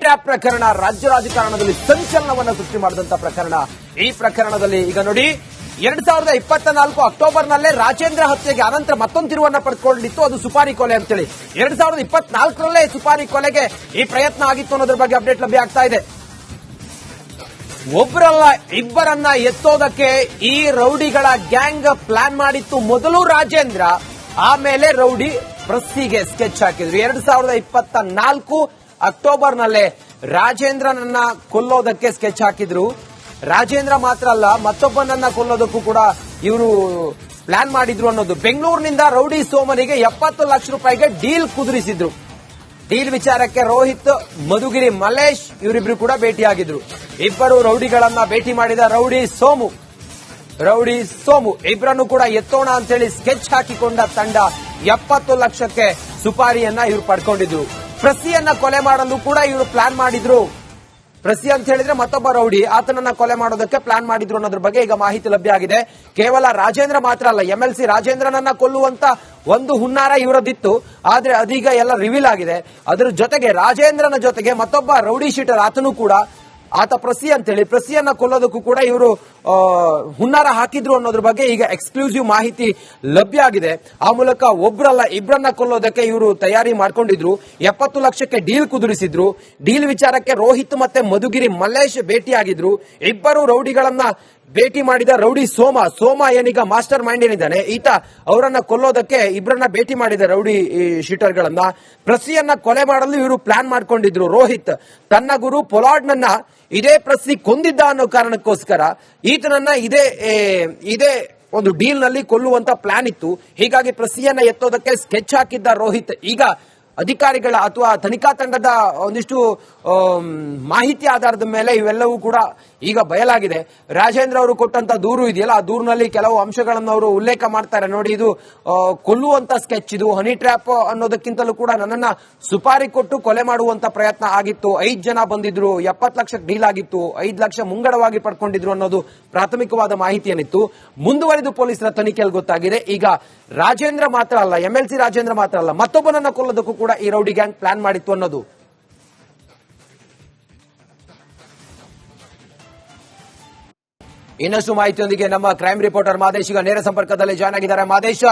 Trap ಪ್ರಕರಣ ರಾಜ್ಯ ರಾಜಕಾರಣದಲ್ಲಿ ಸಂಚಲನವನ್ನು ಸೃಷ್ಟಿ ಮಾಡಿದಂತ ಪ್ರಕರಣ. ಈ ಪ್ರಕರಣದಲ್ಲಿ ಈಗ ನೋಡಿ 2024 ಅಕ್ಟೋಬರ್ನಲ್ಲೇ ರಾಜೇಂದ್ರ ಹತ್ಯೆಗೆ ಅನಂತರ ಮತ್ತೊಂದು ತಿರುವನ್ನ ಪಡೆದುಕೊಂಡಿತ್ತು. ಅದು ಸುಪಾರಿ ಕೊಲೆ ಅಂತೇಳಿ 2024ರಲ್ಲೇ ಸುಪಾರಿ ಕೊಲೆಗೆ ಈ ಪ್ರಯತ್ನ ಆಗಿತ್ತು ಅನ್ನೋದ್ರ ಬಗ್ಗೆ ಅಪ್ಡೇಟ್ ಲಭ್ಯ ಆಗ್ತಾ ಇದೆ. ಒಬ್ಬರಲ್ಲ ಇಬ್ಬರನ್ನ ಎತ್ತೋದಕ್ಕೆ ಈ ರೌಡಿಗಳ ಗ್ಯಾಂಗ್ ಪ್ಲಾನ್ ಮಾಡಿತ್ತು. ಮೊದಲು ರಾಜೇಂದ್ರ, ಆಮೇಲೆ ರೌಡಿ ಪ್ರಸ್ಸಿಗೆ ಸ್ಕೆಚ್ ಹಾಕಿದ್ರು. 2024 ಅಕ್ಟೋಬರ್ನಲ್ಲೇ ರಾಜೇಂದ್ರನನ್ನ ಕೊಲ್ಲೋದಕ್ಕೆ ಸ್ಕೆಚ್ ಹಾಕಿದ್ರು. ರಾಜೇಂದ್ರ ಮಾತ್ರ ಅಲ್ಲ, ಮತ್ತೊಬ್ಬನನ್ನ ಕೊಲ್ಲೋದಕ್ಕೂ ಕೂಡ ಇವರು ಪ್ಲಾನ್ ಮಾಡಿದ್ರು ಅನ್ನೋದು. ಬೆಂಗಳೂರಿನಿಂದ ರೌಡಿ ಸೋಮನಿಗೆ 70 ಲಕ್ಷ ರೂಪಾಯಿಗೆ ಡೀಲ್ ಕುದುರಿಸಿದ್ರು. ಡೀಲ್ ವಿಚಾರಕ್ಕೆ ರೋಹಿತ್, ಮಧುಗಿರಿ ಮಲ್ಲೇಶ್ ಇವರಿಬ್ರು ಕೂಡ ಭೇಟಿಯಾಗಿದ್ರು. ಇಬ್ಬರು ರೌಡಿಗಳನ್ನ ಭೇಟಿ ಮಾಡಿದ ರೌಡಿ ಸೋಮು ಇಬ್ಬರನ್ನು ಕೂಡ ಎತ್ತೋಣ ಅಂತೇಳಿ ಸ್ಕೆಚ್ ಹಾಕಿಕೊಂಡ ತಂಡ 70 ಲಕ್ಷಕ್ಕೆ ಸುಪಾರಿಯನ್ನ ಇವರು ಪಡ್ಕೊಂಡಿದ್ರು. ಪ್ರಸಿಯನ್ನ ಕೊಲೆ ಮಾಡಲು ಕೂಡ ಇವರು ಪ್ಲಾನ್ ಮಾಡಿದ್ರು. ಪ್ರಸಿ ಅಂತ ಹೇಳಿದ್ರೆ ಮತ್ತೊಬ್ಬ ರೌಡಿ, ಆತನನ್ನ ಕೊಲೆ ಮಾಡೋದಕ್ಕೆ ಪ್ಲಾನ್ ಮಾಡಿದ್ರು ಅನ್ನೋದ್ರ ಬಗ್ಗೆ ಈಗ ಮಾಹಿತಿ ಲಭ್ಯ ಆಗಿದೆ. ಕೇವಲ ರಾಜೇಂದ್ರ ಮಾತ್ರ ಅಲ್ಲ, MLC ರಾಜೇಂದ್ರನನ್ನ ಕೊಲ್ಲುವಂತ ಒಂದು ಹುನ್ನಾರ ಇವರದಿತ್ತು. ಆದ್ರೆ ಅದೀಗ ಎಲ್ಲ ರಿವೀಲ್ ಆಗಿದೆ. ಅದರ ಜೊತೆಗೆ ರಾಜೇಂದ್ರನ ಜೊತೆಗೆ ಮತ್ತೊಬ್ಬ ರೌಡಿ ಶೀಟರ್ ಆತನು ಕೂಡ, ಆತ ಪ್ರಸಿ ಅಂತೇಳಿ ಪ್ರಸಿಯನ್ನ ಕೊಲ್ಲೋದಕ್ಕೂ ಕೂಡ ಇವರು ಹುನ್ನಾರ ಹಾಕಿದ್ರು ಅನ್ನೋದ್ರ ಬಗ್ಗೆ ಈಗ ಎಕ್ಸ್ಕ್ಲೂಸಿವ್ ಮಾಹಿತಿ ಲಭ್ಯ ಆಗಿದೆ. ಆ ಮೂಲಕ ಒಬ್ರಲ್ಲ ಇಬ್ಬರನ್ನ ಕೊಲ್ಲೋದಕ್ಕೆ ಇವರು ತಯಾರಿ ಮಾಡ್ಕೊಂಡಿದ್ರು. 70 ಲಕ್ಷಕ್ಕೆ ಡೀಲ್ ಕುದುರಿಸಿದ್ರು. ಡೀಲ್ ವಿಚಾರಕ್ಕೆ ರೋಹಿತ್ ಮತ್ತೆ ಮಧುಗಿರಿ ಮಲ್ಲೇಶ್ ಭೇಟಿಯಾಗಿದ್ರು. ಇಬ್ಬರು ರೌಡಿಗಳನ್ನ ಭೇಟಿ ಮಾಡಿದ ರೌಡಿ ಸೋಮ ಏನೀಗ ಮಾಸ್ಟರ್ ಮೈಂಡ್ ಏನಿದ್ದಾನೆ ಈತ, ಅವರನ್ನ ಕೊಲ್ಲೋದಕ್ಕೆ ಇಬ್ಬರನ್ನ ಭೇಟಿ ಮಾಡಿದ ರೌಡಿ ಶೀಟರ್ಗಳನ್ನ. ಪ್ರಸಿಯನ್ನ ಕೊಲೆ ಮಾಡಲು ಇವರು ಪ್ಲಾನ್ ಮಾಡ್ಕೊಂಡಿದ್ರು. ರೋಹಿತ್ ತನ್ನ ಗುರು ಪೊಲಾರ್ಡ್ನನ್ನ ಇದೇ ಪ್ರಸಿ ಕೊಂದಿದ್ದ ಅನ್ನೋ ಕಾರಣಕ್ಕೋಸ್ಕರ ಈತನನ್ನ ಇದೇ ಒಂದು ಡೀಲ್ ನಲ್ಲಿ ಕೊಲ್ಲುವಂತ ಪ್ಲಾನ್ ಇತ್ತು. ಹೀಗಾಗಿ ಪ್ರಸಿಯನ್ನ ಎತ್ತೋದಕ್ಕೆ ಸ್ಕೆಚ್ ಹಾಕಿದ್ದ ರೋಹಿತ್ ಈಗ ಅಧಿಕಾರಿಗಳ ಅಥವಾ ತನಿಖಾ ತಂಡದ ಒಂದಿಷ್ಟು ಮಾಹಿತಿ ಆಧಾರದ ಮೇಲೆ ಇವೆಲ್ಲವೂ ಕೂಡ ಈಗ ಬಯಲಾಗಿದೆ. ರಾಜೇಂದ್ರ ಅವರು ಕೊಟ್ಟಂತ ದೂರು ಇದೆಯಲ್ಲ, ಆ ದೂರಿನಲ್ಲಿ ಕೆಲವು ಅಂಶಗಳನ್ನು ಅವರು ಉಲ್ಲೇಖ ಮಾಡ್ತಾರೆ. ನೋಡಿ, ಇದು ಕೊಲ್ಲುವಂತ ಸ್ಕೆಚ್, ಇದು ಹನಿ ಟ್ರ್ಯಾಪ್ ಅನ್ನೋದಕ್ಕಿಂತಲೂ ಕೂಡ ನನ್ನನ್ನ ಸುಪಾರಿ ಕೊಟ್ಟು ಕೊಲೆ ಮಾಡುವಂತ ಪ್ರಯತ್ನ ಆಗಿತ್ತು. 5 ಜನ ಬಂದಿದ್ರು, 70 ಲಕ್ಷ ಡೀಲ್ ಆಗಿತ್ತು, 5 ಲಕ್ಷ ಮುಂಗಡವಾಗಿ ಪಡ್ಕೊಂಡಿದ್ರು ಅನ್ನೋದು ಪ್ರಾಥಮಿಕವಾದ ಮಾಹಿತಿ ಏನಿತ್ತು. ಮುಂದುವರೆದು ಪೊಲೀಸರ ತನಿಖೆಯಲ್ಲಿ ಗೊತ್ತಾಗಿದೆ. ಈಗ ರಾಜೇಂದ್ರ ಮಾತ್ರ ಅಲ್ಲ, MLC ರಾಜೇಂದ್ರ ಮಾತ್ರ ಅಲ್ಲ, ಮತ್ತೊಬ್ಬನನ್ನ ಕೊಲ್ಲೋದಕ್ಕೂ ಕೂಡ ಈ ರೌಡಿ ಗ್ಯಾಂಗ್ ಪ್ಲಾನ್ ಮಾಡಿತ್ತು ಅನ್ನೋದು. ಇನ್ನಷ್ಟು ಮಾಹಿತಿಯೊಂದಿಗೆ ನಮ್ಮ ಕ್ರೈಮ್ ರಿಪೋರ್ಟರ್ ಮಾದೇಶ್ ಈಗ ನೇರ ಸಂಪರ್ಕದಲ್ಲಿ ಜಾಯ್ನ್ ಆಗಿದ್ದಾರೆ. ಮಾದೇಶ,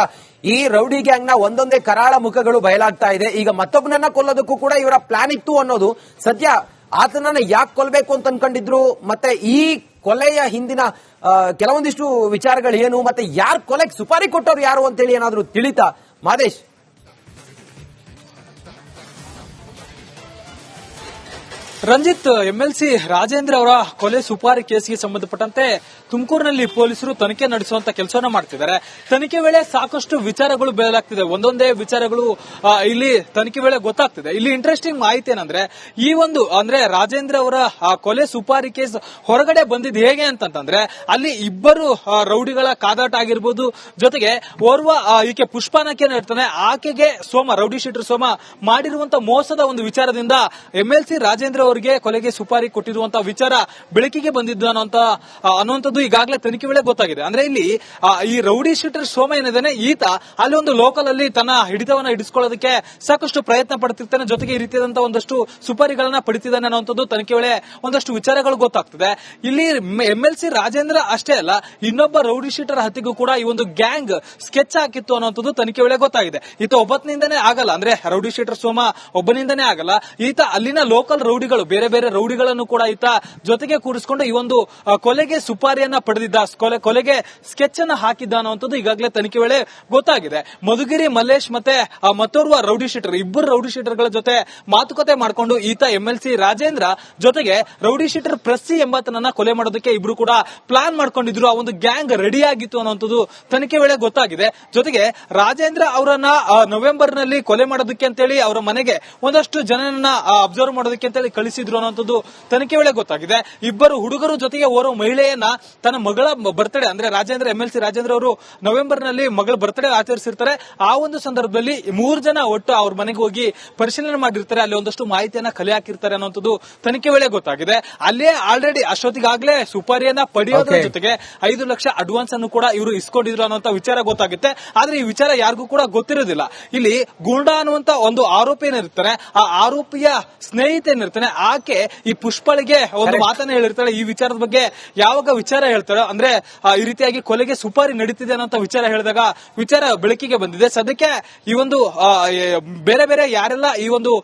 ಈ ರೌಡಿ ಗ್ಯಾಂಗ್ ನ ಒಂದೊಂದೇ ಕರಾಳ ಮುಖಗಳು ಬಯಲಾಗ್ತಾ ಇದೆ. ಈಗ ಮತ್ತೊಬ್ಬನನ್ನ ಕೊಲ್ಲೋದಕ್ಕೂ ಕೂಡ ಇವರ ಪ್ಲಾನ್ ಇತ್ತು ಅನ್ನೋದು ಸದ್ಯ. ಆತನನ್ನ ಯಾಕೆ ಕೊಲ್ಲಬೇಕು ಅಂತ ಅನ್ಕೊಂಡಿದ್ರು, ಮತ್ತೆ ಈ ಕೊಲೆಯ ಹಿಂದಿನ ಕೆಲವೊಂದಿಷ್ಟು ವಿಚಾರಗಳು ಏನು, ಮತ್ತೆ ಯಾರು ಕೊಲೆಗೆ ಸುಪಾರಿ ಕೊಟ್ಟವ್ರು ಯಾರು ಅಂತೇಳಿ ಏನಾದ್ರು ತಿಳಿತಾ ಮಾದೇಶ್? ರಂಜಿತ್, MLC ರಾಜೇಂದ್ರ ಅವರ ಕೊಲೆ ಸುಪಾರಿ ಕೇಸ್ಗೆ ಸಂಬಂಧಪಟ್ಟಂತೆ ತುಮಕೂರಿನಲ್ಲಿ ಪೊಲೀಸರು ತನಿಖೆ ನಡೆಸುವಂತ ಕೆಲಸವನ್ನ ಮಾಡ್ತಿದ್ದಾರೆ. ತನಿಖೆ ವೇಳೆ ಸಾಕಷ್ಟು ವಿಚಾರಗಳು ಬಯಲಾಗ್ತಿದೆ. ಒಂದೊಂದೇ ವಿಚಾರಗಳು ಇಲ್ಲಿ ತನಿಖೆ ವೇಳೆ ಗೊತ್ತಾಗ್ತಿದೆ. ಇಲ್ಲಿ ಇಂಟ್ರೆಸ್ಟಿಂಗ್ ಮಾಹಿತಿ ಏನಂದ್ರೆ, ಈ ಒಂದು ಅಂದ್ರೆ ರಾಜೇಂದ್ರ ಅವರ ಕೊಲೆ ಸುಪಾರಿ ಕೇಸ್ ಹೊರಗಡೆ ಬಂದಿದ್ದು ಹೇಗೆ ಅಂತಂದ್ರೆ, ಅಲ್ಲಿ ಇಬ್ಬರು ರೌಡಿಗಳ ಕಾದಾಟ ಆಗಿರ್ಬೋದು, ಜೊತೆಗೆ ಓರ್ವ ಈಕೆ ಪುಷ್ಪಾನಕ್ಕೆ ಇರ್ತಾನೆ, ಆಕೆಗೆ ರೌಡಿ ಶೀಟರ್ ಸೋಮ ಮಾಡಿರುವಂತ ಮೋಸದ ಒಂದು ವಿಚಾರದಿಂದ MLC ರಾಜೇಂದ್ರ ಅವರಿಗೆ ಕೊಲೆಗೆ ಸುಪಾರಿ ಕೊಟ್ಟಿರುವಂತಹ ವಿಚಾರ ಬೆಳಕಿಗೆ ಬಂದಿದ್ದು ಅನ್ನುವಂಥದ್ದು ಈಗಾಗಲೇ ತನಿಖೆ ವೇಳೆ ಗೊತ್ತಾಗಿದೆ. ಅಂದ್ರೆ ಇಲ್ಲಿ ಈ ರೌಡಿ ಶೀಟರ್ ಸೋಮ ಏನಿದ್ದಾನೆ, ಈತ ಅಲ್ಲಿ ಒಂದು ಲೋಕಲ್ ಅಲ್ಲಿ ತನ್ನ ಹಿಡಿತವನ್ನ ಹಿಡಿಸ್ಕೊಳ್ಳೋದಕ್ಕೆ ಸಾಕಷ್ಟು ಪ್ರಯತ್ನ ಪಡ್ತಿರ್ತಾನೆ. ಜೊತೆಗೆ ಈ ರೀತಿಯಾದಂತಹ ಒಂದಷ್ಟು ಸುಪಾರಿಗಳನ್ನ ಪಡಿತಿದ್ದಾನೆ ಅನ್ನುವಂಥದ್ದು ತನಿಖೆ ವೇಳೆ ಒಂದಷ್ಟು ವಿಚಾರಗಳು ಗೊತ್ತಾಗ್ತದೆ. ಇಲ್ಲಿ MLC ರಾಜೇಂದ್ರ ಅಷ್ಟೇ ಅಲ್ಲ, ಇನ್ನೊಬ್ಬ ರೌಡಿ ಶೀಟರ್ ಹತ್ಯೆಗೂ ಕೂಡ ಈ ಒಂದು ಗ್ಯಾಂಗ್ ಸ್ಕೆಚ್ ಹಾಕಿತ್ತು ಅನ್ನುವಂಥದ್ದು ತನಿಖೆ ವೇಳೆ ಗೊತ್ತಾಗಿದೆ. ಈತ ಒಬ್ಬನಿಂದನೇ ಆಗಲ್ಲ, ಅಂದ್ರೆ ರೌಡಿ ಶೀಟರ್ ಸೋಮ ಒಬ್ಬನಿಂದನೇ ಆಗಲ್ಲ. ಈತ ಅಲ್ಲಿನ ಲೋಕಲ್ ರೌಡಿಗಳು, ಬೇರೆ ಬೇರೆ ರೌಡಿಗಳನ್ನು ಕೂಡ ಈತ ಜೊತೆಗೆ ಕೂರಿಸಿಕೊಂಡು ಈ ಒಂದು ಕೊಲೆಗೆ ಸುಪಾರಿಯನ್ನ ಪಡೆದಿದ್ದ, ಕೊಲೆಗೆ ಸ್ಕೆಚ್ ಅನ್ನ ಹಾಕಿದ್ದ ಅನ್ನುವಂಥದ್ದು ಈಗಾಗಲೇ ತನಿಖೆ ವೇಳೆ ಗೊತ್ತಾಗಿದೆ. ಮಧುಗಿರಿ ಮಲ್ಲೇಶ್ ಮತ್ತೆ ಮತ್ತೋರ್ವ ರೌಡಿ ಶೀಟರ್, ಇಬ್ಬರು ರೌಡಿ ಶೀಟರ್ಗಳ ಜೊತೆ ಮಾತುಕತೆ ಮಾಡಿಕೊಂಡು ಈತ MLC ರಾಜೇಂದ್ರ ಜೊತೆಗೆ ರೌಡಿ ಶೀಟರ್ ಪ್ರಸಿ ಎಂಬಾತನನ್ನ ಕೊಲೆ ಮಾಡೋದಕ್ಕೆ ಇಬ್ರು ಕೂಡ ಪ್ಲಾನ್ ಮಾಡ್ಕೊಂಡಿದ್ರು. ಆ ಒಂದು ಗ್ಯಾಂಗ್ ರೆಡಿ ಆಗಿತ್ತು ಅನ್ನುವಂಥದ್ದು ತನಿಖೆ ವೇಳೆ ಗೊತ್ತಾಗಿದೆ. ಜೊತೆಗೆ ರಾಜೇಂದ್ರ ಅವರನ್ನ ನವೆಂಬರ್ ನಲ್ಲಿ ಕೊಲೆ ಮಾಡೋದಕ್ಕೆ ಅಂತೇಳಿ ಅವರ ಮನೆಗೆ ಒಂದಷ್ಟು ಜನರನ್ನ ಅಬ್ಸರ್ವ್ ಮಾಡೋದಕ್ಕೆ ಅಂತೇಳಿ ಕಳಿಸಿದ್ರು ಅನ್ನೋಂಥದ್ದು ತನಿಖೆ ವೇಳೆ ಗೊತ್ತಾಗಿದೆ. ಇಬ್ಬರು ಹುಡುಗರು ಜೊತೆಗೆ ಓರ್ವ ಮಹಿಳೆಯನ್ನ ತನ್ನ ಮಗಳ ಬರ್ತ್ಡೇ, ಅಂದ್ರೆ MLC ರಾಜೇಂದ್ರ ಅವರು ನವೆಂಬರ್ ನಲ್ಲಿ ಮಗಳ ಬರ್ತ್ಡೇ ಆಚರಿಸಿರ್ತಾರೆ. ಆ ಒಂದು ಸಂದರ್ಭದಲ್ಲಿ 3 ಜನ ಒಟ್ಟು ಅವ್ರ ಮನೆಗೆ ಹೋಗಿ ಪರಿಶೀಲನೆ ಮಾಡಿರ್ತಾರೆ. ಅಲ್ಲಿ ಒಂದಷ್ಟು ಮಾಹಿತಿಯನ್ನ ಕಲೆ ಹಾಕಿರ್ತಾರೆ ಅನ್ನೋಂಥದ್ದು ತನಿಖೆ ವೇಳೆ ಗೊತ್ತಾಗಿದೆ. ಅಲ್ಲೇ ಆಲ್ರೆಡಿ ಅಷ್ಟೊತ್ತಿಗಾಗಲೇ ಸುಪಾರಿಯನ್ನ ಪಡೆಯೋದ್ರ ಜೊತೆಗೆ 5 ಲಕ್ಷ ಅಡ್ವಾನ್ಸ್ ಅನ್ನು ಕೂಡ ಇವರು ಇಸ್ಕೊಂಡಿದ್ರು ಅನ್ನುವಂತ ವಿಚಾರ ಗೊತ್ತಾಗುತ್ತೆ. ಆದ್ರೆ ಈ ವಿಚಾರ ಯಾರಿಗೂ ಕೂಡ ಗೊತ್ತಿರೋದಿಲ್ಲ. ಇಲ್ಲಿ ಗೂಂಡಾ ಅನ್ನುವಂತ ಒಂದು ಆರೋಪಿ ಏನಿರ್ತಾನೆ, ಆ ಆರೋಪಿಯ ಸ್ನೇಹಿತ ಏನಿರ್ತಾನೆ, ಆಕೆ ಈ ಪುಷ್ಪಳಿಗೆ ಒಂದು ಮಾತನ್ನ ಹೇಳಿರ್ತಾಳೆ. ಈ ವಿಚಾರದ ಬಗ್ಗೆ ಯಾವಾಗ ವಿಚಾರ ಹೇಳ್ತಾಳೆ ಅಂದ್ರೆ ಈ ರೀತಿಯಾಗಿ ಕೊಲೆಗೆ ಸುಪಾರಿ ನಡೀತಿದೆ ಅನ್ನೋ ವಿಚಾರ ಹೇಳಿದಾಗ ವಿಚಾರ ಬೆಳಕಿಗೆ ಬಂದಿದೆ. ಸದ್ಯಕ್ಕೆ ಈ ಒಂದು ಬೇರೆ ಬೇರೆ ಯಾರೆಲ್ಲ ಈ ಒಂದು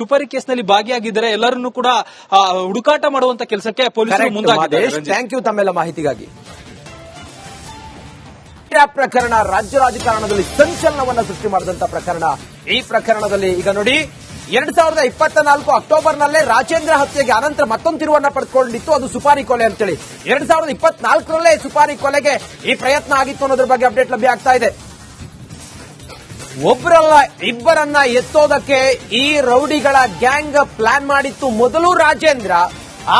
ಸುಪಾರಿ ಕೇಸ್ನಲ್ಲಿ ಭಾಗಿಯಾಗಿದ್ದಾರೆ ಎಲ್ಲರನ್ನೂ ಕೂಡ ಹುಡುಕಾಟ ಮಾಡುವಂತ ಕೆಲಸಕ್ಕೆ ಪೊಲೀಸರು ಮುಂದಾಗಿದ್ದಾರೆ. ಥ್ಯಾಂಕ್ ಯು ತಮ್ಮೆಲ್ಲ ಮಾಹಿತಿಗಾಗಿ. ಪ್ರಕರಣ ರಾಜ್ಯ ರಾಜಕಾರಣದಲ್ಲಿ ಸಂಚಲನವನ್ನ ಸೃಷ್ಟಿ ಮಾಡಿದಂತ ಪ್ರಕರಣ. ಈ ಪ್ರಕರಣದಲ್ಲಿ ಈಗ ನೋಡಿ 2024 ಅಕ್ಟೋಬರ್ನಲ್ಲೇ ರಾಜೇಂದ್ರ ಹತ್ಯೆಗೆ ಅನಂತರ ಮತ್ತೊಂದು ತಿರುವನ್ನ ಪಡೆದುಕೊಂಡಿತ್ತು. ಅದು ಸುಪಾರಿ ಕೊಲೆ ಅಂತೇಳಿ 2024ರಲ್ಲೇ ಸುಪಾರಿ ಕೊಲೆಗೆ ಈ ಪ್ರಯತ್ನ ಆಗಿತ್ತು ಅನ್ನೋದ್ರ ಬಗ್ಗೆ ಅಪ್ಡೇಟ್ ಲಭ್ಯ ಆಗ್ತಾ ಇದೆ. ಒಬ್ಬರಲ್ಲ ಇಬ್ಬರನ್ನ ಎತ್ತೋದಕ್ಕೆ ಈ ರೌಡಿಗಳ ಗ್ಯಾಂಗ್ ಪ್ಲಾನ್ ಮಾಡಿತ್ತು. ಮೊದಲು ರಾಜೇಂದ್ರ,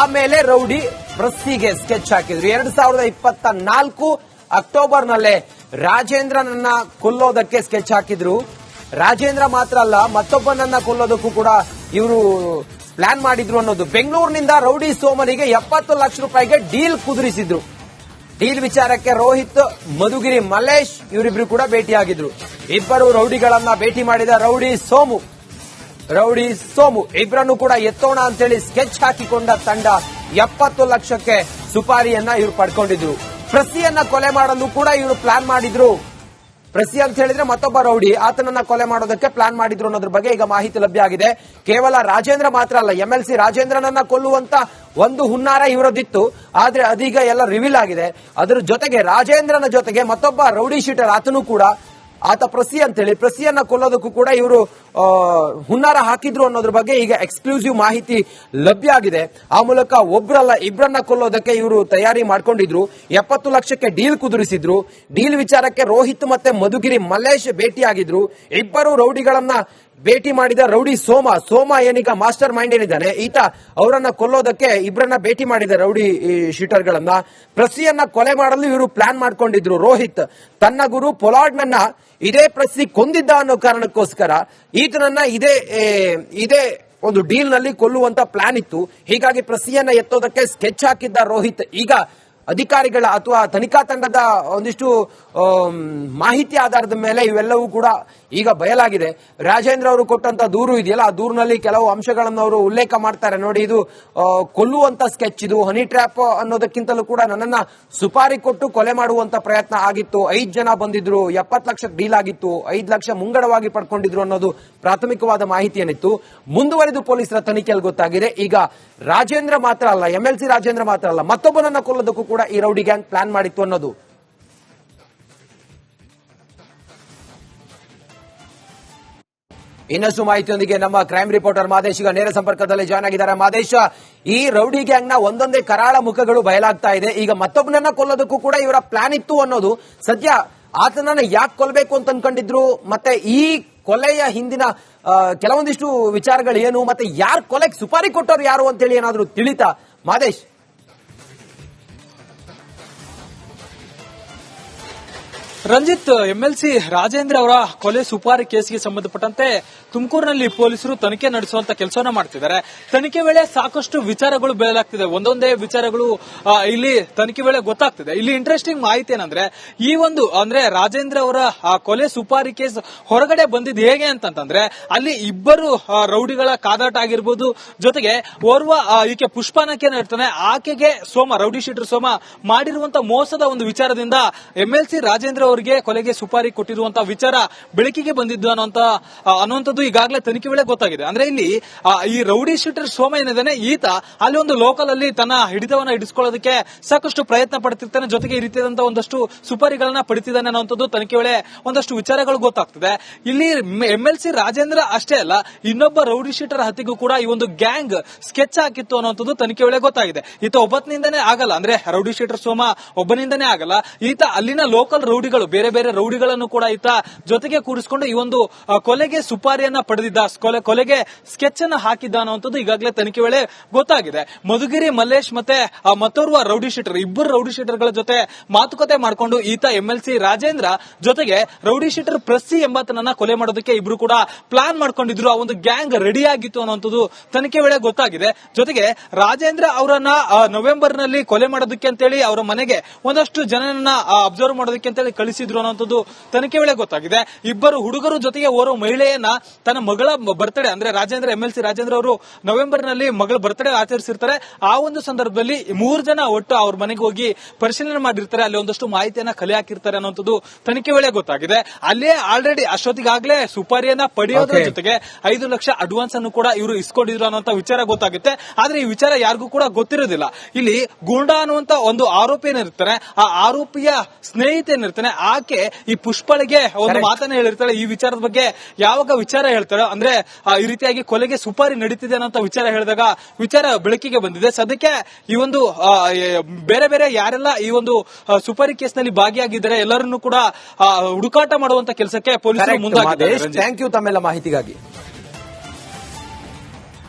ಆಮೇಲೆ ರೌಡಿ ಪ್ರಸ್ಸಿಗೆ ಸ್ಕೆಚ್ ಹಾಕಿದ್ರು. 2024 ಅಕ್ಟೋಬರ್ನಲ್ಲೇ ರಾಜೇಂದ್ರನನ್ನ ಕೊಲ್ಲೋದಕ್ಕೆ ಸ್ಕೆಚ್ ಹಾಕಿದ್ರು. ರಾಜೇಂದ್ರ ಮಾತ್ರ ಅಲ್ಲ, ಮತ್ತೊಬ್ಬನನ್ನ ಕೊಲ್ಲೋದಕ್ಕೂ ಕೂಡ ಇವರು ಪ್ಲಾನ್ ಮಾಡಿದ್ರು ಅನ್ನೋದು. ಬೆಂಗಳೂರಿನಿಂದ ರೌಡಿ ಸೋಮನಿಗೆ 70 ಲಕ್ಷ ರೂಪಾಯಿಗೆ ಡೀಲ್ ಕುದುರಿಸಿದ್ರು. ಡೀಲ್ ವಿಚಾರಕ್ಕೆ ರೋಹಿತ್, ಮಧುಗಿರಿ ಮಲ್ಲೇಶ್ ಇವರಿಬ್ರು ಕೂಡ ಭೇಟಿಯಾಗಿದ್ರು. ಇಬ್ಬರು ರೌಡಿಗಳನ್ನ ಭೇಟಿ ಮಾಡಿದ ರೌಡಿ ಸೋಮು ಇಬ್ಬರನ್ನು ಕೂಡ ಎತ್ತೋಣ ಅಂತೇಳಿ ಸ್ಕೆಚ್ ಹಾಕಿಕೊಂಡ ತಂಡ 70 ಲಕ್ಷಕ್ಕೆ ಸುಪಾರಿಯನ್ನ ಇವರು ಪಡ್ಕೊಂಡಿದ್ರು. ಪ್ರಸಿಯನ್ನ ಕೊಲೆ ಮಾಡಲು ಕೂಡ ಇವರು ಪ್ಲಾನ್ ಮಾಡಿದ್ರು. ಪ್ರಸಿ ಅಂತ ಹೇಳಿದ್ರೆ ಮತ್ತೊಬ್ಬ ರೌಡಿ, ಆತನನ್ನ ಕೊಲೆ ಮಾಡೋದಕ್ಕೆ ಪ್ಲಾನ್ ಮಾಡಿದ್ರು ಅನ್ನೋದ್ರ ಬಗ್ಗೆ ಈಗ ಮಾಹಿತಿ ಲಭ್ಯ ಆಗಿದೆ. ಕೇವಲ ರಾಜೇಂದ್ರ ಮಾತ್ರ ಅಲ್ಲ, MLC ರಾಜೇಂದ್ರನನ್ನ ಕೊಲ್ಲುವಂತ ಒಂದು ಹುನ್ನಾರ ಇವರದಿತ್ತು. ಆದ್ರೆ ಅದೀಗ ಎಲ್ಲ ರಿವೀಲ್ ಆಗಿದೆ. ಅದರ ಜೊತೆಗೆ ರಾಜೇಂದ್ರನ ಜೊತೆಗೆ ಮತ್ತೊಬ್ಬ ರೌಡಿ ಶೀಟರ್ ಆತನೂ ಕೂಡ, ಆತ ಪ್ರಸಿ ಅಂತೇಳಿ ಪ್ರಸಿಯನ್ನ ಕೊಲ್ಲೋದಕ್ಕೂ ಕೂಡ ಇವರು ಹುನ್ನಾರ ಹಾಕಿದ್ರು ಅನ್ನೋದ್ರ ಬಗ್ಗೆ ಈಗ ಎಕ್ಸ್ಕ್ಲೂಸಿವ್ ಮಾಹಿತಿ ಲಭ್ಯ ಆಗಿದೆ. ಆ ಮೂಲಕ ಒಬ್ಬರಲ್ಲ ಇಬ್ಬರನ್ನ ಕೊಲ್ಲೋದಕ್ಕೆ ಇವರು ತಯಾರಿ ಮಾಡ್ಕೊಂಡಿದ್ರು. 70 ಲಕ್ಷಕ್ಕೆ ಡೀಲ್ ಕುದುರಿಸಿದ್ರು. ಡೀಲ್ ವಿಚಾರಕ್ಕೆ ರೋಹಿತ್ ಮತ್ತೆ ಮಧುಗಿರಿ ಮಲ್ಲೇಶ್ ಭೇಟಿಯಾಗಿದ್ರು. ಇಬ್ಬರು ರೌಡಿಗಳನ್ನ ಭೇಟಿ ಮಾಡಿದ ರೌಡಿ ಸೋಮ ಏನೀಗ ಮಾಸ್ಟರ್ ಮೈಂಡ್ ಏನಿದ್ದಾನೆ ಈತ, ಅವರನ್ನ ಕೊಲ್ಲೋದಕ್ಕೆ ಇಬ್ಬರನ್ನ ಭೇಟಿ ಮಾಡಿದ ರೌಡಿ ಶೀಟರ್ಗಳನ್ನ. ಪ್ರಸಿಯನ್ನ ಕೊಲೆ ಮಾಡಲು ಇವರು ಪ್ಲಾನ್ ಮಾಡ್ಕೊಂಡಿದ್ರು. ರೋಹಿತ್ ತನ್ನ ಗುರು ಪೊಲಾರ್ಡ್ನನ್ನ ಇದೇ ಪ್ರಸಿ ಕೊಂದಿದ್ದ ಅನ್ನೋ ಕಾರಣಕ್ಕೋಸ್ಕರ ಈತನನ್ನ ಇದೇ ಒಂದು ಡೀಲ್ ನಲ್ಲಿ ಕೊಲ್ಲುವಂತ ಪ್ಲಾನ್ ಇತ್ತು. ಹೀಗಾಗಿ ಪ್ರಸಿಯನ್ನ ಎತ್ತೋದಕ್ಕೆ ಸ್ಕೆಚ್ ಹಾಕಿದ್ದ ರೋಹಿತ್ ಈಗ ಅಧಿಕಾರಿಗಳ ಅಥವಾ ತನಿಖಾ ತಂಡದ ಒಂದಿಷ್ಟು ಮಾಹಿತಿ ಆಧಾರದ ಮೇಲೆ ಇವೆಲ್ಲವೂ ಕೂಡ ಈಗ ಬಯಲಾಗಿದೆ. ರಾಜೇಂದ್ರ ಅವರು ಕೊಟ್ಟಂತ ದೂರು ಇದೆಯಲ್ಲ, ಆ ದೂರಿನಲ್ಲಿ ಕೆಲವು ಅಂಶಗಳನ್ನು ಅವರು ಉಲ್ಲೇಖ ಮಾಡ್ತಾರೆ. ನೋಡಿ, ಇದು ಕೊಲ್ಲುವಂತ ಸ್ಕೆಚ್, ಇದು ಹನಿ ಟ್ರ್ಯಾಪ್ ಅನ್ನೋದಕ್ಕಿಂತಲೂ ಕೂಡ ನನ್ನನ್ನ ಸುಪಾರಿ ಕೊಟ್ಟು ಕೊಲೆ ಮಾಡುವಂತ ಪ್ರಯತ್ನ ಆಗಿತ್ತು. 5 ಜನ ಬಂದಿದ್ರು, 70 ಲಕ್ಷಕ್ಕೆ ಡೀಲ್ ಆಗಿತ್ತು, 5 ಲಕ್ಷ ಮುಂಗಡವಾಗಿ ಪಡ್ಕೊಂಡಿದ್ರು ಅನ್ನೋದು ಪ್ರಾಥಮಿಕವಾದ ಮಾಹಿತಿ ಏನಿತ್ತು. ಮುಂದುವರೆದು ಪೊಲೀಸರ ತನಿಖೆಯಲ್ಲಿ ಗೊತ್ತಾಗಿದೆ. ಈಗ ರಾಜೇಂದ್ರ ಮಾತ್ರ ಅಲ್ಲ, MLC ರಾಜೇಂದ್ರ ಮಾತ್ರ ಅಲ್ಲ, ಮತ್ತೊಬ್ಬನನ್ನ ಕೊಲ್ಲೋದಕ್ಕೂ ಕೂಡ ಈ ರೌಡಿ ಗ್ಯಾಂಗ್ ಪ್ಲಾನ್ ಮಾಡಿತ್ತು ಅನ್ನೋದು. ಇನ್ನಷ್ಟು ಮಾಹಿತಿಯೊಂದಿಗೆ ನಮ್ಮ ಕ್ರೈಮ್ ರಿಪೋರ್ಟರ್ ಮಾದೇಶ್ ಈಗ ನೇರ ಸಂಪರ್ಕದಲ್ಲಿ ಜಾಯ್ನ್ ಆಗಿದ್ದಾರೆ. ಮಾದೇಶ, ಈ ರೌಡಿ ಗ್ಯಾಂಗ್ ನ ಒಂದೊಂದೇ ಕರಾಳ ಮುಖಗಳು ಬಯಲಾಗ್ತಾ ಇದೆ. ಈಗ ಮತ್ತೊಬ್ಬನನ್ನ ಕೊಲ್ಲೋದಕ್ಕೂ ಕೂಡ ಇವರ ಪ್ಲಾನ್ ಇತ್ತು ಅನ್ನೋದು. ಸದ್ಯ ಆತನನ್ನ ಯಾಕೆ ಕೊಲ್ಲಬೇಕು ಅಂತ ಅನ್ಕೊಂಡಿದ್ರು, ಮತ್ತೆ ಈ ಕೊಲೆಯ ಹಿಂದಿನ ಕೆಲವೊಂದಿಷ್ಟು ವಿಚಾರಗಳು ಏನು, ಮತ್ತೆ ಯಾರು ಕೊಲೆಗೆ ಸುಪಾರಿ ಕೊಟ್ಟವ್ರು ಯಾರು ಅಂತೇಳಿ ಏನಾದ್ರು ತಿಳಿತಾ ಮಾದೇಶ್? ರಂಜಿತ್, MLC ರಾಜೇಂದ್ರ ಅವರ ಕೊಲೆ ಸುಪಾರಿ ಕೇಸ್ಗೆ ಸಂಬಂಧಪಟ್ಟಂತೆ ತುಮಕೂರಿನಲ್ಲಿ ಪೊಲೀಸರು ತನಿಖೆ ನಡೆಸುವಂತ ಕೆಲಸವನ್ನ ಮಾಡ್ತಿದ್ದಾರೆ. ತನಿಖೆ ವೇಳೆ ಸಾಕಷ್ಟು ವಿಚಾರಗಳು ಬಯಲಾಗ್ತಿದೆ. ಒಂದೊಂದೇ ವಿಚಾರಗಳು ಇಲ್ಲಿ ತನಿಖೆ ವೇಳೆ ಗೊತ್ತಾಗ್ತಿದೆ. ಇಲ್ಲಿ ಇಂಟ್ರೆಸ್ಟಿಂಗ್ ಮಾಹಿತಿ ಏನಂದ್ರೆ, ಈ ಒಂದು ಅಂದ್ರೆ ರಾಜೇಂದ್ರ ಅವರ ಕೊಲೆ ಸುಪಾರಿ ಕೇಸ್ ಹೊರಗಡೆ ಬಂದಿದ್ದು ಹೇಗೆ ಅಂತಂದ್ರೆ, ಅಲ್ಲಿ ಇಬ್ಬರು ರೌಡಿಗಳ ಕಾದಾಟ ಆಗಿರ್ಬೋದು, ಜೊತೆಗೆ ಓರ್ವ ಈಕೆ ಪುಷ್ಪನಕ್ಕೆ ಇರ್ತಾನೆ, ಆಕೆಗೆ ರೌಡಿ ಶೀಟರ್ ಸೋಮ ಮಾಡಿರುವಂತ ಮೋಸದ ಒಂದು ವಿಚಾರದಿಂದ MLC ರಾಜೇಂದ್ರ ಅವರಿಗೆ ಕೊಲೆಗೆ ಸುಪಾರಿ ಕೊಟ್ಟಿರುವಂತಹ ವಿಚಾರ ಬೆಳಕಿಗೆ ಬಂದಿದ್ದು ಅನ್ನುವಂಥದ್ದು ಈಗಾಗಲೇ ತನಿಖೆ ವೇಳೆ ಗೊತ್ತಾಗಿದೆ. ಅಂದ್ರೆ ಇಲ್ಲಿ ಈ ರೌಡಿ ಶೀಟರ್ ಸೋಮ ಏನಿದ್ದಾನೆ, ಈತ ಅಲ್ಲಿ ಒಂದು ಲೋಕಲ್ ಅಲ್ಲಿ ತನ್ನ ಹಿಡಿತವನ್ನ ಹಿಡಿಸ್ಕೊಳ್ಳೋದಕ್ಕೆ ಸಾಕಷ್ಟು ಪ್ರಯತ್ನ ಪಡ್ತಿರ್ತಾನೆ. ಜೊತೆಗೆ ಈ ರೀತಿಯಾದಂತಹ ಒಂದಷ್ಟು ಸುಪಾರಿಗಳನ್ನ ಪಡಿತಿದ್ದಾನೆ ಅನ್ನುವಂಥದ್ದು ತನಿಖೆ ವೇಳೆ ಒಂದಷ್ಟು ವಿಚಾರಗಳು ಗೊತ್ತಾಗ್ತದೆ. ಇಲ್ಲಿ MLC ರಾಜೇಂದ್ರ ಅಷ್ಟೇ ಅಲ್ಲ, ಇನ್ನೊಬ್ಬ ರೌಡಿ ಶೀಟರ್ ಹತ್ಯೆಗೂ ಕೂಡ ಈ ಒಂದು ಗ್ಯಾಂಗ್ ಸ್ಕೆಚ್ ಹಾಕಿತ್ತು ಅನ್ನುವಂಥದ್ದು ತನಿಖೆ ವೇಳೆ ಗೊತ್ತಾಗಿದೆ. ಈತ ಒಬ್ಬನಿಂದನೇ ಆಗಲ್ಲ, ಅಂದ್ರೆ ರೌಡಿ ಶೀಟರ್ ಸೋಮ ಒಬ್ಬನಿಂದನೇ ಆಗಲ್ಲ, ಈತ ಅಲ್ಲಿನ ಲೋಕಲ್ ರೌಡಿಗಳು ಬೇರೆ ಬೇರೆ ರೌಡಿಗಳನ್ನು ಕೂಡ ಈತ ಜೊತೆಗೆ ಕೂಡಿಸಿಕೊಂಡು ಈ ಒಂದು ಕೊಲೆಗೆ ಸುಪಾರಿಯನ್ನ ಪಡೆದಿದ್ದ, ಕೊಲೆಗೆ ಸ್ಕೆಚ್ ಅನ್ನ ಹಾಕಿದ್ದ ಅನ್ನುವಂಥದ್ದು ಈಗಾಗಲೇ ತನಿಖೆ ವೇಳೆ ಗೊತ್ತಾಗಿದೆ. ಮಧುಗಿರಿ ಮಲ್ಲೇಶ್ ಮತ್ತೆ ಮತ್ತೋರ್ವ ರೌಡಿ ಶೀಟರ್, ಇಬ್ಬರು ರೌಡಿ ಶೀಟರ್ಗಳ ಜೊತೆ ಮಾತುಕತೆ ಮಾಡಿಕೊಂಡು ಈತ MLC ರಾಜೇಂದ್ರ ಜೊತೆಗೆ ರೌಡಿ ಶೀಟರ್ ಪ್ರಸಿ ಎಂಬಾತನನ್ನ ಕೊಲೆ ಮಾಡೋದಕ್ಕೆ ಇಬ್ರು ಕೂಡ ಪ್ಲಾನ್ ಮಾಡ್ಕೊಂಡಿದ್ರು. ಆ ಒಂದು ಗ್ಯಾಂಗ್ ರೆಡಿ ಆಗಿತ್ತು ಅನ್ನುವಂಥದ್ದು ತನಿಖೆ ವೇಳೆ ಗೊತ್ತಾಗಿದೆ. ಜೊತೆಗೆ ರಾಜೇಂದ್ರ ಅವರನ್ನ ನವೆಂಬರ್ ನಲ್ಲಿ ಕೊಲೆ ಮಾಡೋದಕ್ಕೆ ಅಂತೇಳಿ ಅವರ ಮನೆಗೆ ಒಂದಷ್ಟು ಜನರನ್ನ ಅಬ್ಸರ್ವ್ ಮಾಡೋದಕ್ಕೆ ಅಂತೇಳಿ ಕಳಿಸಿದ್ರು ಅನ್ನೋಂಥದ್ದು ತನಿಖೆ ವೇಳೆ ಗೊತ್ತಾಗಿದೆ. ಇಬ್ಬರು ಹುಡುಗರು ಜೊತೆಗೆ ಓರ್ವ ಮಹಿಳೆಯನ್ನ ತನ್ನ ಮಗಳ ಬರ್ತ್ಡೇ ಅಂದ್ರೆ ರಾಜೇಂದ್ರ MLC ರಾಜೇಂದ್ರ ಅವರು ನವೆಂಬರ್ ನಲ್ಲಿ ಮಗಳ ಬರ್ತ್ಡೇ ಆಚರಿಸಿರ್ತಾರೆ. ಆ ಒಂದು ಸಂದರ್ಭದಲ್ಲಿ 3 ಜನ ಒಟ್ಟು ಅವ್ರ ಮನೆಗೆ ಹೋಗಿ ಪರಿಶೀಲನೆ ಮಾಡಿರ್ತಾರೆ. ಅಲ್ಲಿ ಒಂದಷ್ಟು ಮಾಹಿತಿಯನ್ನ ಕಲೆ ಹಾಕಿರ್ತಾರೆ ಅನ್ನೋದು ತನಿಖೆ ವೇಳೆ ಗೊತ್ತಾಗಿದೆ. ಅಲ್ಲೇ ಆಲ್ರೆಡಿ ಅಷ್ಟೊತ್ತಿಗಾಗ್ಲೇ ಸುಪಾರಿಯನ್ನ ಪಡೆಯೋದ್ರ ಜೊತೆಗೆ 5 ಲಕ್ಷ ಅಡ್ವಾನ್ಸ್ ಅನ್ನು ಕೂಡ ಇವರು ಇಸ್ಕೊಂಡಿದ್ರು ಅನ್ನೋ ವಿಚಾರ ಗೊತ್ತಾಗುತ್ತೆ. ಆದ್ರೆ ಈ ವಿಚಾರ ಯಾರಿಗೂ ಕೂಡ ಗೊತ್ತಿರೋದಿಲ್ಲ. ಇಲ್ಲಿ ಗೂಂಡಾ ಅನ್ನುವಂತ ಒಂದು ಆರೋಪಿ ಏನಿರ್ತಾನೆ, ಆ ಆರೋಪಿಯ ಸ್ನೇಹಿತ ಏನಿರ್ತಾನೆ, ಆಕೆ ಈ ಪುಷ್ಪಳಿಗೆ ಒಂದು ಮಾತನ್ನ ಹೇಳಿರ್ತಾಳೆ. ಈ ವಿಚಾರದ ಬಗ್ಗೆ ಯಾವಾಗ ವಿಚಾರ ಹೇಳ್ತಾಳೆ ಅಂದ್ರೆ ಈ ರೀತಿಯಾಗಿ ಕೊಲೆಗೆ ಸುಪಾರಿ ನಡೀತಿದೆ ಅನ್ನೋ ವಿಚಾರ ಹೇಳಿದಾಗ ವಿಚಾರ ಬೆಳಕಿಗೆ ಬಂದಿದೆ. ಸದ್ಯಕ್ಕೆ ಈ ಒಂದು ಬೇರೆ ಬೇರೆ ಯಾರೆಲ್ಲ ಈ ಒಂದು ಸುಪಾರಿ ಕೇಸ್ನಲ್ಲಿ ಭಾಗಿಯಾಗಿದ್ದಾರೆ ಎಲ್ಲರನ್ನೂ ಕೂಡ ಹುಡುಕಾಟ ಮಾಡುವಂತ ಕೆಲಸಕ್ಕೆ ಪೊಲೀಸರು ಮುಂದಾಗಿದ್ದಾರೆ. ಥ್ಯಾಂಕ್ ಯು ತಮ್ಮೆಲ್ಲ ಮಾಹಿತಿಗಾಗಿ.